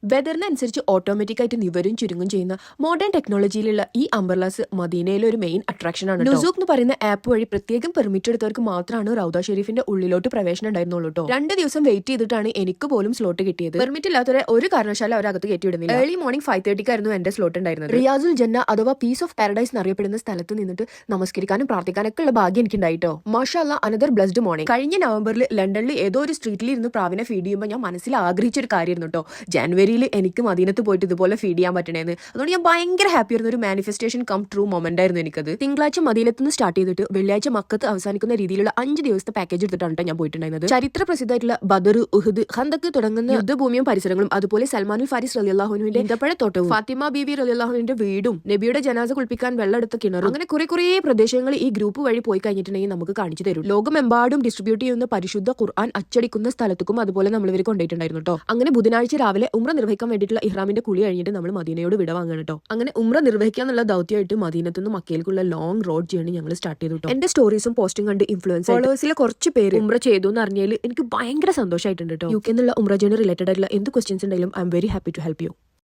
വെതറിനനുസരിച്ച് ഓട്ടോമാറ്റിക്കായിട്ട് നിവരും ചുരുങ്ങും ചെയ്യുന്ന മോഡേൺ ടെക്നോളജിയിലുള്ള ഈ അംബ്രലാസ് മദീനയിലെ ഒരു മെയിൻ അട്രാക്ഷൻ ആണ്. നുസൂക്ക് എന്ന് പറയുന്ന ആപ്പ് വഴി പ്രത്യേകം പെർമിറ്റ് എടുത്തവർക്ക് മാത്രമാണ് റൗദ ഷെരീഫിന്റെ ഉള്ളിലോട്ട് പ്രവേശനം ഉണ്ടായിരുന്നുള്ളൂ കേട്ടോ. 2 ദിവസം വെയിറ്റ് ചെയ്തിട്ടാണ് എനിക്ക് പോലും സ്ലോട്ട് കിട്ടിയത്. പെർമിറ്റ് ഇല്ലാത്തവരെ ഒരു കാരണവശാലും അവരകത്ത് കയറ്റിവിടുന്നില്ല. ഏർലി മോർണിംഗ് 5:30 ആയിരുന്നു എന്റെ സ്ലോട്ട് ഉണ്ടായിരുന്നത്. റിയാസുൽ ജന്ന അഥവാ പീസ് ഓഫ് പാരഡൈസ് എന്നറിയപ്പെടുന്ന സ്ഥലത്ത് നിന്നിട്ട് നമസ്കരിക്കാനും പ്രാർത്ഥിക്കാനൊക്കെ ഉള്ള ഭാഗ്യം എനിക്ക് ഉണ്ടായിട്ടോ. മാഷാഅല്ലാ, അനദർ ബ്ലെസ്ഡ് മോർണിംഗ്. കഴിഞ്ഞ നവംബറിൽ ലണ്ടനിൽ ഏതോ ഒരു സ്ട്രീറ്റിൽ ഇരുന്ന് പ്രാവിനെ ഫീഡ് ചെയ്യുമ്പോൾ ഞാൻ മനസ്സിൽ ആഗ്രഹിച്ച ഒരു കാര്യമായിരുന്നു കേട്ടോ. ജനുവരിയിൽ എനിക്ക് മദീനത്ത് പോയിട്ട് ഇതുപോലെ ഫീഡ് ചെയ്യാൻ പറ്റണേന്ന്. അതുകൊണ്ട് ഞാൻ ഭയങ്കര ഹാപ്പി ആയിരുന്നു. ഒരു മാനിഫെസ്റ്റേഷൻ കം ട്രൂ മൊമെന്റ് ആയിരുന്നു എനിക്കത്. തിങ്കളാഴ്ച മദീനത്ത് നിന്ന് സ്റ്റാർട്ട് ചെയ്തിട്ട് വെള്ളിയാഴ്ച മക്കത്ത് അവസാനിക്കുന്ന രീതിയിലുള്ള 5 ദിവസത്തെ പാക്കേജ് എടുത്തിട്ടാണ് ഞാൻ പോയിട്ടുണ്ടായിരുന്നത്. ചരിത്ര പ്രസിദ്ധമായിട്ടുള്ള ബദർ, ഉഹദ്, ഖന്തക്ക് തുടങ്ങുന്ന യുദ്ധഭൂമിയും പരിസരങ്ങളും, അതുപോലെ സൽമാനുൽ ഫാരിസ് റളിയല്ലാഹുവിന്റെ ഈന്തപ്പഴത്തോട്ടവും, ഫാത്തിമ ബീവി റളിയല്ലാഹുവിന്റെ വീടും, നബിയുടെ ജനാസ കുളിപ്പിക്കാൻ വെള്ളമെടുത്ത കിണറും, അങ്ങനെ കുറെ പ്രദേശങ്ങൾ ഈ ഗ്രൂപ്പ് വഴി പോയി കഴിഞ്ഞിട്ടുണ്ടെങ്കിൽ നമുക്ക് കാണിച്ചു തരും. ലോകമെമ്പാടും ഡിസ്ട്രിബ്യൂട്ട് ചെയ്യുന്ന പരിശുദ്ധ ഖുർആൻ അച്ചടിക്കുന്ന സ്ഥലത്തേക്കും അതുപോലെ നമ്മൾ ഇവർ കൊണ്ടുപോയിട്ടുണ്ടായിരുന്നു കേട്ടോ. അങ്ങനെ ബുധനാഴ്ച രാവിലെ ഉംറ നിർവഹിക്കാൻ വേണ്ടിയിട്ടുള്ള ഇഹ്റാമിന്റെ കുളി കഴിഞ്ഞിട്ട് നമ്മൾ മദീനയോട് വിട വാങ്ങണം കേട്ടോ. അങ്ങനെ ഉംറ നിർവഹിക്കാന്നുള്ള ദൗത്യമായിട്ട് മദീനത്ത് നിന്ന് മക്കയിലേക്കുള്ള ലോങ് റോഡ് ജേർണി ഞങ്ങൾ സ്റ്റാർട്ട് ചെയ്തു കേട്ടോ. എന്റെ സ്റ്റോറീസും പോസ്റ്റും കണ്ട് ഇൻഫ്ലുവൻസ് ഫോളോവേഴ്സിലെ കുറച്ച് പേര് ഉംറ ചെയ്തു എന്ന് അറിഞ്ഞാൽ എനിക്ക് ഭയങ്കര സന്തോഷമായിട്ടുണ്ട് കേട്ടോ. യു കെ എന്നുള്ള ഉംറ ജേർണി റിലേറ്റഡ് ആയിട്ടുള്ള എന്ത് ക്വസ്റ്റ്യൻസ് ഉണ്ടെങ്കിലും I am very happy to help U.